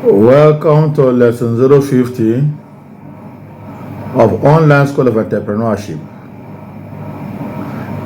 Welcome to lesson 050 of Online School of Entrepreneurship.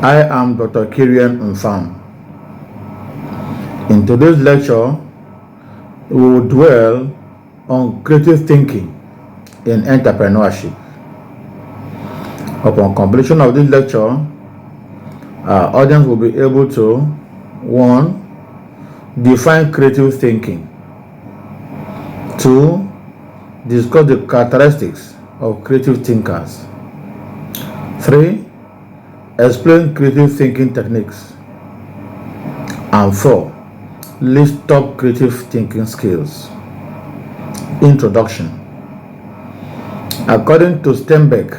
I am Dr. Kirian Mfam. In today's lecture, we will dwell on creative thinking in entrepreneurship. Upon completion of this lecture, our audience will be able to 1. Define creative thinking. 2. Discuss the characteristics of creative thinkers. 3. Explain creative thinking techniques. And 4. List top creative thinking skills. Introduction. According to Steinbeck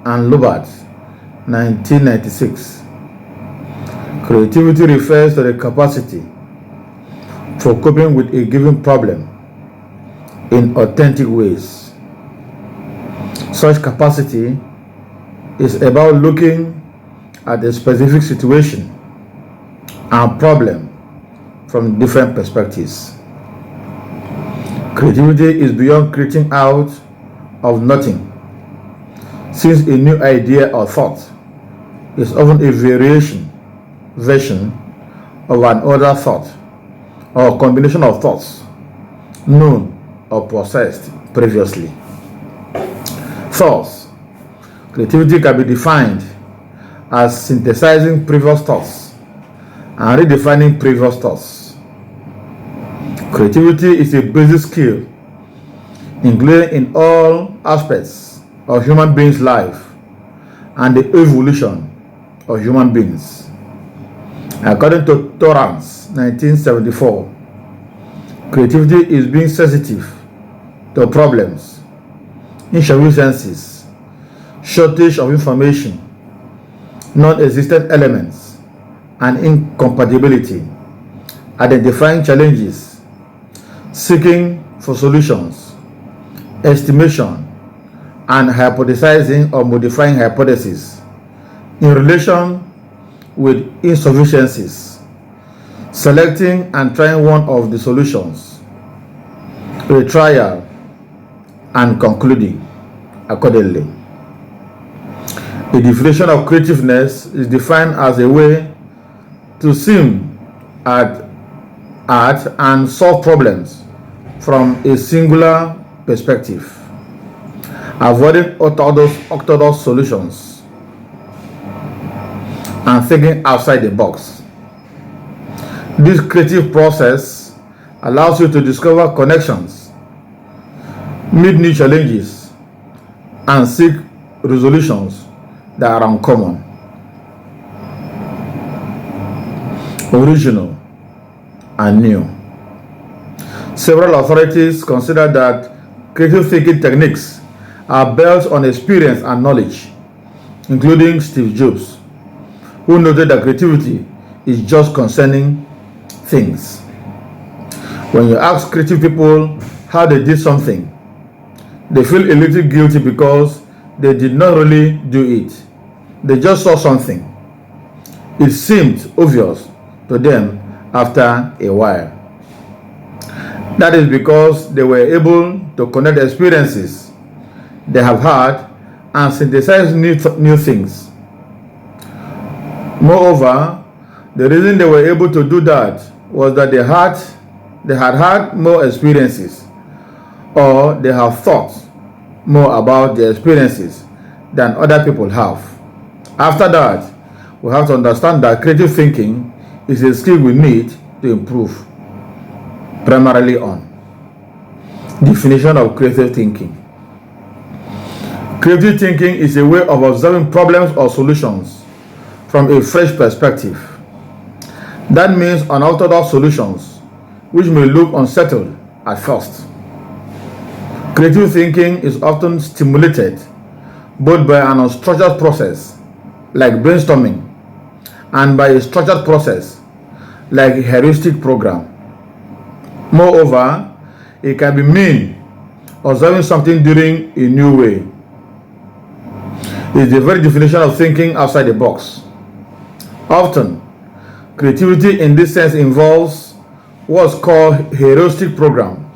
and Lubert, 1996, creativity refers to the capacity for coping with a given problem in authentic ways. Such capacity is about looking at a specific situation and problem from different perspectives. Creativity is beyond creating out of nothing, since a new idea or thought is often a version of an older thought or a combination of thoughts known or processed previously. Thus, creativity can be defined as synthesizing previous thoughts and redefining previous thoughts. Creativity is a basic skill included in all aspects of human beings' life and the evolution of human beings. According to Torrance, 1974, creativity is being sensitive to problems, insufficiencies, shortage of information, non-existent elements, and incompatibility, identifying challenges, seeking for solutions, estimation, and hypothesizing or modifying hypotheses in relation with insufficiencies, selecting and trying one of the solutions, retrial, and concluding accordingly. The definition of creativeness is defined as a way to see at and solve problems from a singular perspective, avoiding orthodox solutions and thinking outside the box. This creative process allows you to discover connections, meet new challenges, and seek resolutions that are uncommon. Original and new. Several authorities consider that creative thinking techniques are built on experience and knowledge, including Steve Jobs, who noted that creativity is just concerning things. When you ask creative people how they did something, they feel a little guilty because they did not really do it. They just saw something. It seemed obvious to them after a while. That is because they were able to connect experiences they have had and synthesize new things. Moreover, the reason they were able to do that was that they had more experiences, or they have thought more about their experiences than other people have. After that, we have to understand that creative thinking is a skill we need to improve primarily on. Definition of creative thinking. Creative thinking is a way of observing problems or solutions from a fresh perspective. That means unorthodox solutions which may look unsettled at first. Creative thinking is often stimulated both by an unstructured process like brainstorming and by a structured process like a heuristic program. Moreover, it can be mean observing something during a new way. It's the very definition of thinking outside the box. Often, creativity in this sense involves what's called heuristic program,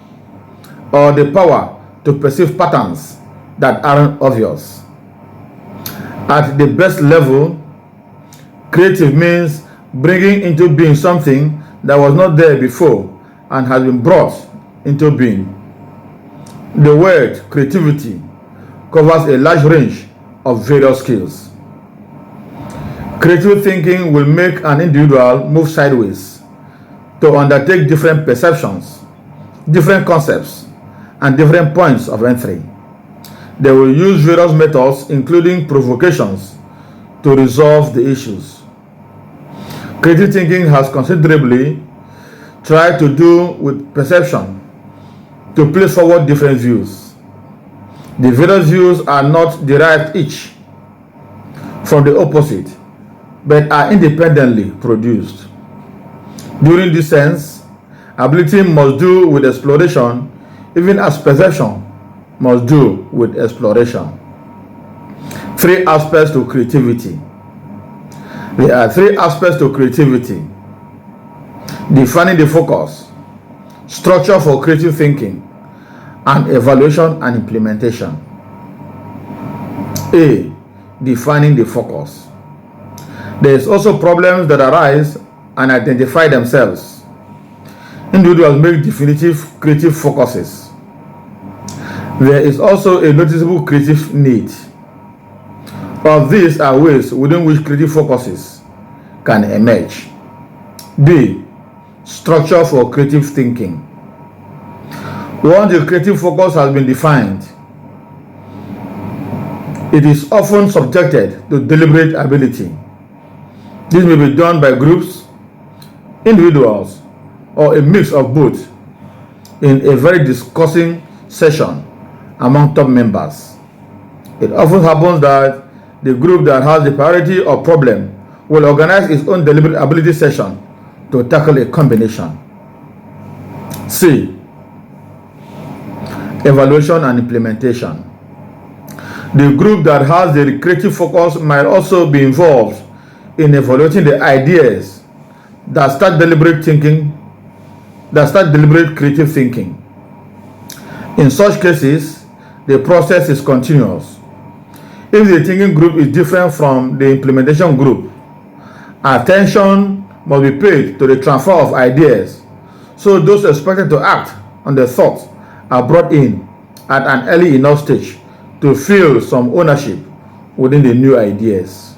or the power to perceive patterns that aren't obvious. At the best level, creative means bringing into being something that was not there before and has been brought into being. The word creativity covers a large range of various skills. Creative thinking will make an individual move sideways to undertake different perceptions, different concepts, and different points of entry. They will use various methods, including provocations, to resolve the issues. Creative thinking has considerably tried to do with perception to place forward different views. The various views are not derived each from the opposite, but are independently produced. During this sense, ability must do with exploration, even as perception must do with exploration. Three aspects to creativity. There are three aspects to creativity: defining the focus, structure for creative thinking, and evaluation and implementation. A. Defining the focus. There is also problems that arise and identify themselves. Individuals make definitive creative focuses. There is also a noticeable creative need. All these are ways within which creative focuses can emerge. B. Structure for creative thinking. Once the creative focus has been defined, it is often subjected to deliberate ability. This may be done by groups, individuals, or a mix of both in a very discussing session among top members. It often happens that the group that has the priority or problem will organize its own deliberate ability session to tackle a combination. C. Evaluation and implementation. The group that has the creative focus might also be involved in evaluating the ideas that start deliberate creative thinking. In such cases, the process is continuous. If the thinking group is different from the implementation group, attention must be paid to the transfer of ideas, so those expected to act on the thoughts are brought in at an early enough stage to feel some ownership within the new ideas.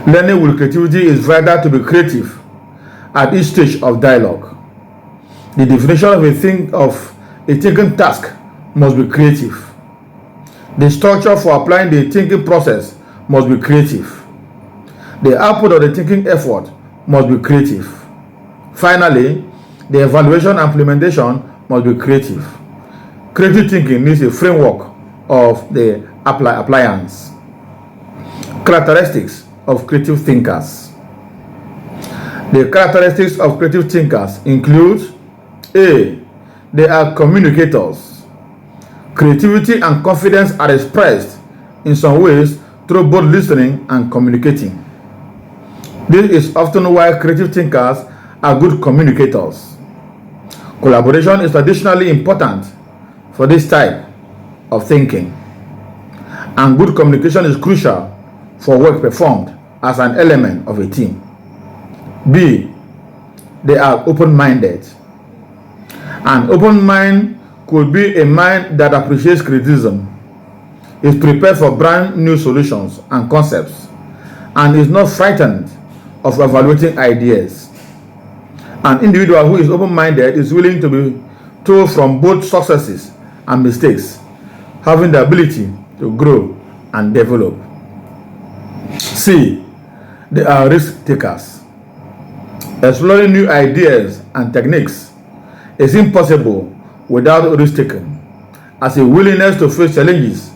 Learning with creativity is vital to be creative at each stage of dialogue. The definition of a thinking task must be creative. The structure for applying the thinking process must be creative. The output of the thinking effort must be creative. Finally, the evaluation and implementation must be creative. Creative thinking needs a framework of the appliance. Characteristics of creative thinkers. The characteristics of creative thinkers include: A. They are communicators. Creativity and confidence are expressed in some ways through both listening and communicating. This is often why creative thinkers are good communicators. Collaboration is traditionally important for this type of thinking, and good communication is crucial for work performed as an element of a team. B. They are open-minded. An open mind could be a mind that appreciates criticism, is prepared for brand new solutions and concepts, and is not frightened of evaluating ideas. An individual who is open-minded is willing to be told from both successes and mistakes, having the ability to grow and develop. C. They are risk takers. Exploring new ideas and techniques is impossible without risk taking, as a willingness to face challenges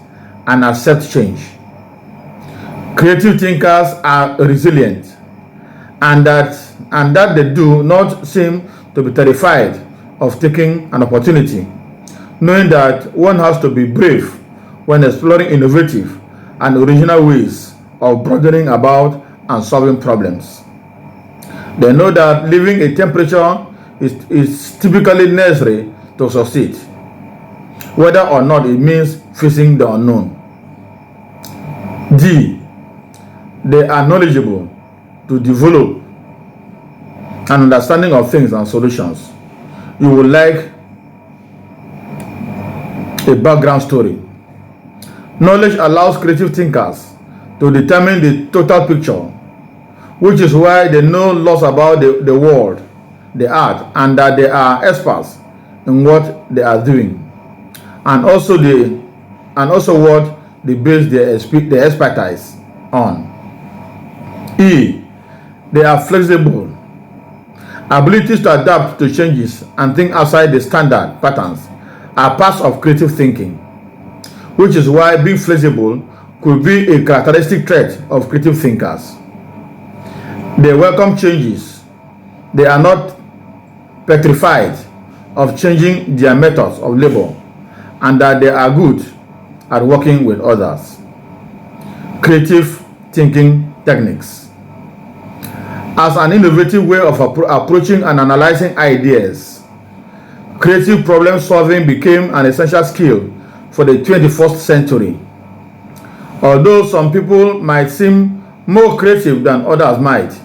and accept change. Creative thinkers are resilient, and that they do not seem to be terrified of taking an opportunity, knowing that one has to be brave when exploring innovative and original ways of broadening about and solving problems. They know that leaving a temperature is typically necessary to succeed, whether or not it means facing the unknown. D. They are knowledgeable to develop an understanding of things and solutions. You will like a background story. Knowledge allows creative thinkers to determine the total picture, which is why they know lots about the world, the art, and that they are experts in what they are doing, and also what they base their expertise on. E. They are flexible. Abilities to adapt to changes and think outside the standard patterns are parts of creative thinking, which is why being flexible could be a characteristic trait of creative thinkers. They welcome changes. They are not petrified of changing their methods of labor, and that they are good at working with others. Creative thinking techniques. As an innovative way of approaching and analyzing ideas, creative problem solving became an essential skill for the 21st century. Although some people might seem more creative than others might,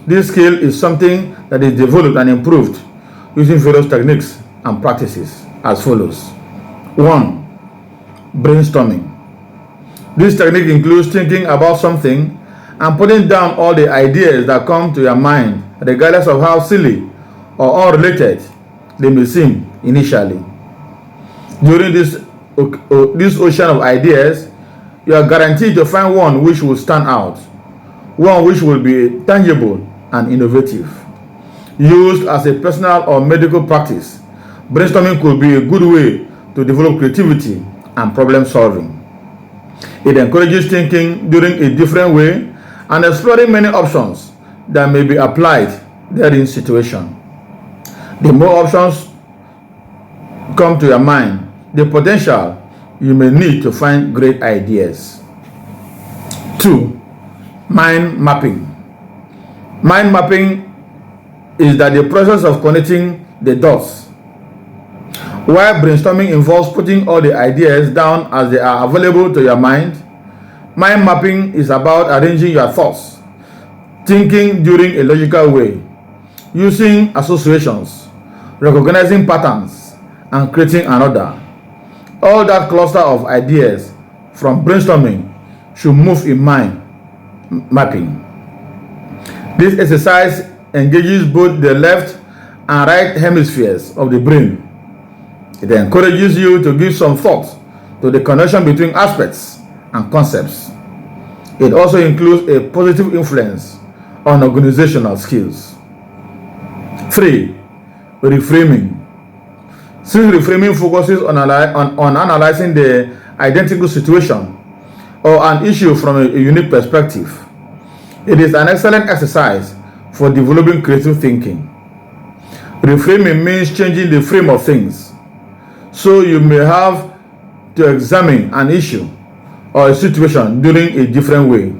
this skill is something that is developed and improved using various techniques and practices as follows. 1. Brainstorming. This technique includes thinking about something and putting down all the ideas that come to your mind, regardless of how silly or unrelated they may seem initially. During this ocean of ideas, you are guaranteed to find one which will stand out, one which will be tangible and innovative. Used as a personal or medical practice, brainstorming could be a good way to develop creativity and problem solving. It encourages thinking during a different way and exploring many options that may be applied therein situation. The more options come to your mind, the potential you may need to find great ideas. 2. Mind mapping. Mind mapping is that the process of connecting the dots. While brainstorming involves putting all the ideas down as they are available to your mind mapping is about arranging your thoughts, thinking during a logical way, using associations, recognizing patterns, and creating another. All that cluster of ideas from brainstorming should move in mind mapping. This exercise engages both the left and right hemispheres of the brain. It encourages you to give some thought to the connection between aspects and concepts. It also includes a positive influence on organizational skills. 3. Reframing. Since reframing focuses on analyzing the identical situation or an issue from a unique perspective, it is an excellent exercise for developing creative thinking. Reframing means changing the frame of things, so you may have to examine an issue or a situation during a different way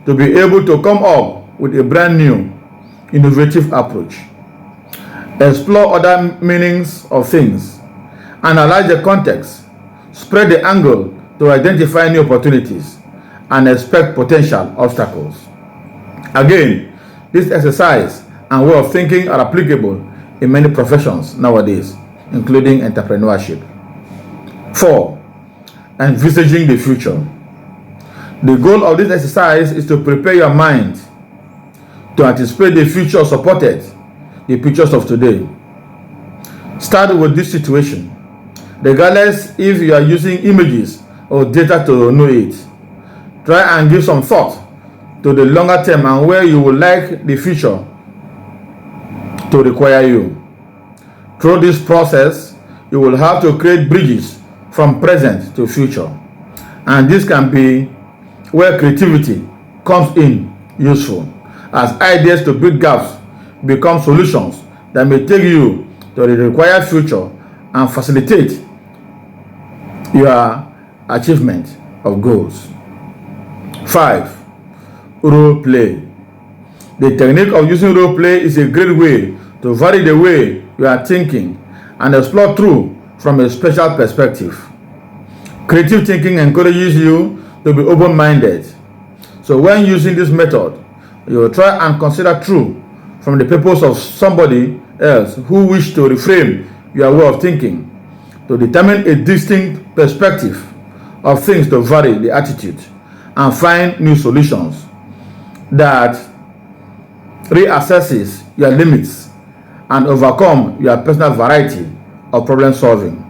to be able to come up with a brand new, innovative approach. Explore other meanings of things, analyze the context, spread the angle to identify new opportunities, and expect potential obstacles. Again, this exercise and way of thinking are applicable in many professions nowadays, including entrepreneurship. 4. Envisaging the future. The goal of this exercise is to prepare your mind to anticipate the future supported the pictures of today. Start with this situation, regardless if you are using images or data to know it. Try and give some thought to the longer term and where you would like the future to require you. Through this process, you will have to create bridges from present to future, and this can be where creativity comes in useful, as ideas to bridge gaps become solutions that may take you to the required future and facilitate your achievement of goals. 5. Role play. The technique of using role play is a great way to vary the way you are thinking and explore truth from a special perspective. Creative thinking encourages you to be open-minded. So when using this method, you will try and consider truth from the purpose of somebody else who wish to reframe your way of thinking, to determine a distinct perspective of things, to vary the attitude and find new solutions that reassesses your limits and overcome your personal variety of problem solving.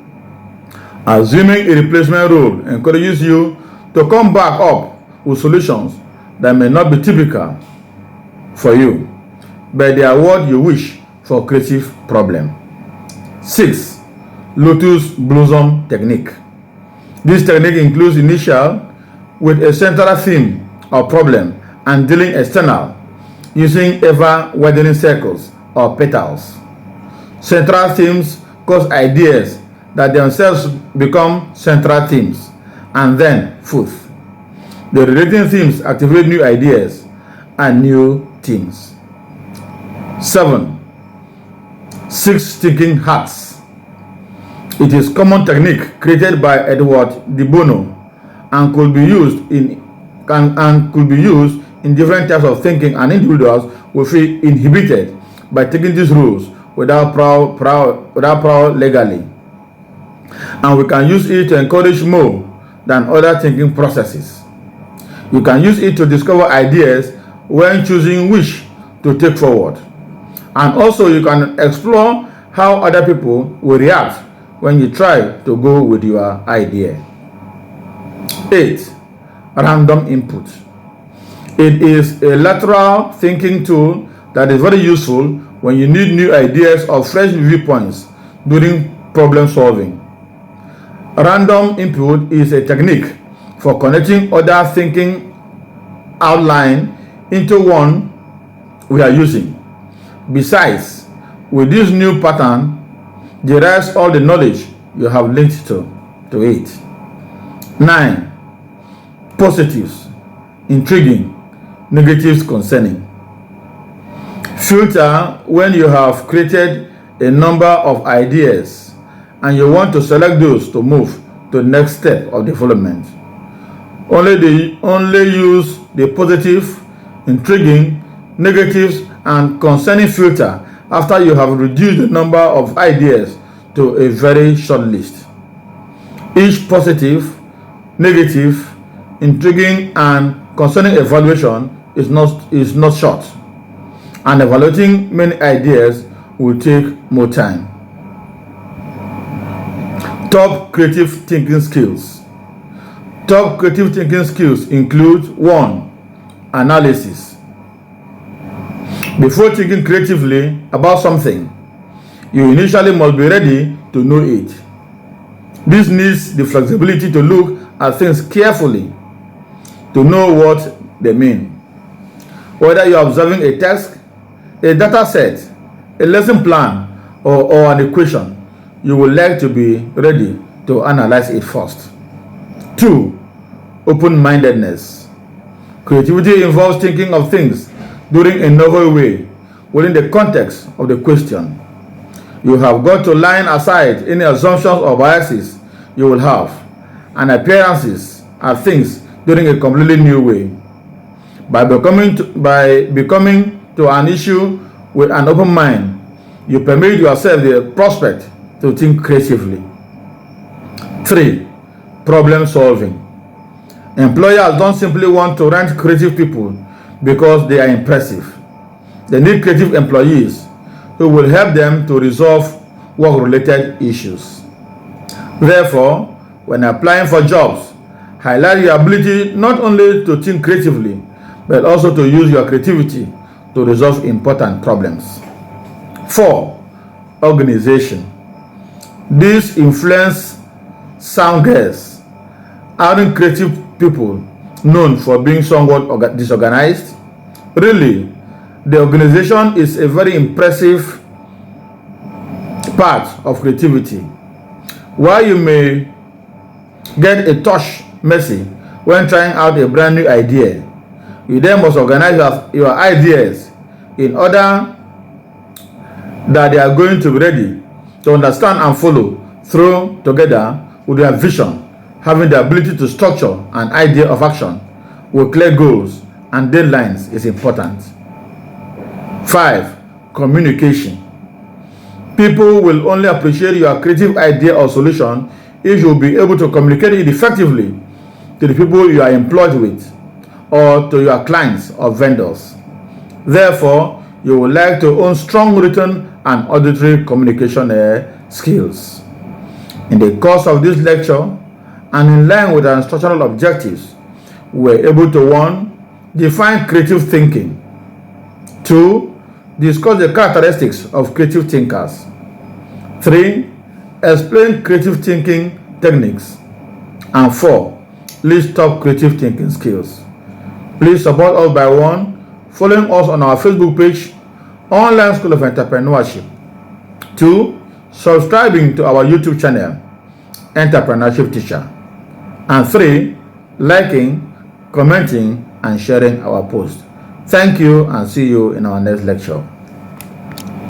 Assuming a replacement role encourages you to come back up with solutions that may not be typical for you, but they are what you wish for creative problem. 6. Lotus Blossom Technique. This technique includes initial with a central theme or problem and dealing external using ever widening circles or petals. Central themes cause ideas that themselves become central themes and then fourth. The relating themes activate new ideas and new themes. 7. 6 thinking hats. It is common technique created by Edward de Bono and could be used in different types of thinking, and individuals will feel inhibited by taking these rules without proud legally. And we can use it to encourage more than other thinking processes. You can use it to discover ideas when choosing which to take forward. And also you can explore how other people will react when you try to go with your idea. 8. Random input. It is a lateral thinking tool that is very useful when you need new ideas or fresh viewpoints during problem solving. Random input is a technique for connecting other thinking outline into one we are using. Besides, with this new pattern, derives all the knowledge you have linked to it. 9. Positives, intriguing, negatives concerning. Filter when you have created a number of ideas and you want to select those to move to the next step of development. Only use the positive, intriguing, negatives, and concerning filter after you have reduced the number of ideas to a very short list. Each positive, negative, intriguing, and concerning evaluation is not short, and evaluating many ideas will take more time. Top creative thinking skills. Top creative thinking skills include 1. Analysis. Before thinking creatively about something, you initially must be ready to know it. This needs the flexibility to look at things carefully to know what they mean. Whether you are observing a task, a data set, a lesson plan, or an equation, you will like to be ready to analyze it first. 2. Open-mindedness. Creativity involves thinking of things during a novel way within the context of the question. You have got to line aside any assumptions or biases you will have and appearances at things during a completely new way. By becoming to an issue with an open mind, you permit yourself the prospect to think creatively. 3. Problem solving. Employers don't simply want to rent creative people because they are impressive. They need creative employees who will help them to resolve work-related issues. Therefore, when applying for jobs, highlight your ability not only to think creatively, but also to use your creativity to resolve important problems. 4. Organization. This influence sound guests. Aren't creative people known for being somewhat disorganized? Really, the organization is a very impressive part of creativity. While you may get a touch messy when trying out a brand new idea, you then must organize your ideas in order that they are going to be ready to understand and follow through together with their vision, having the ability to structure an idea of action with clear goals and deadlines is important. 5. Communication. People will only appreciate your creative idea or solution if you will be able to communicate it effectively to the people you are employed with or to your clients or vendors. Therefore, you would like to own strong written and auditory communication skills. In the course of this lecture, and in line with our instructional objectives, we were able to 1. Define creative thinking. 2. Discuss the characteristics of creative thinkers. 3. Explain creative thinking techniques. And 4. List top creative thinking skills. Please support us by 1. Following us on our Facebook page, Online School of Entrepreneurship. 2. Subscribing to our YouTube channel, Entrepreneurship Teacher. And 3. Liking, commenting, and sharing our post. Thank you, and see you in our next lecture.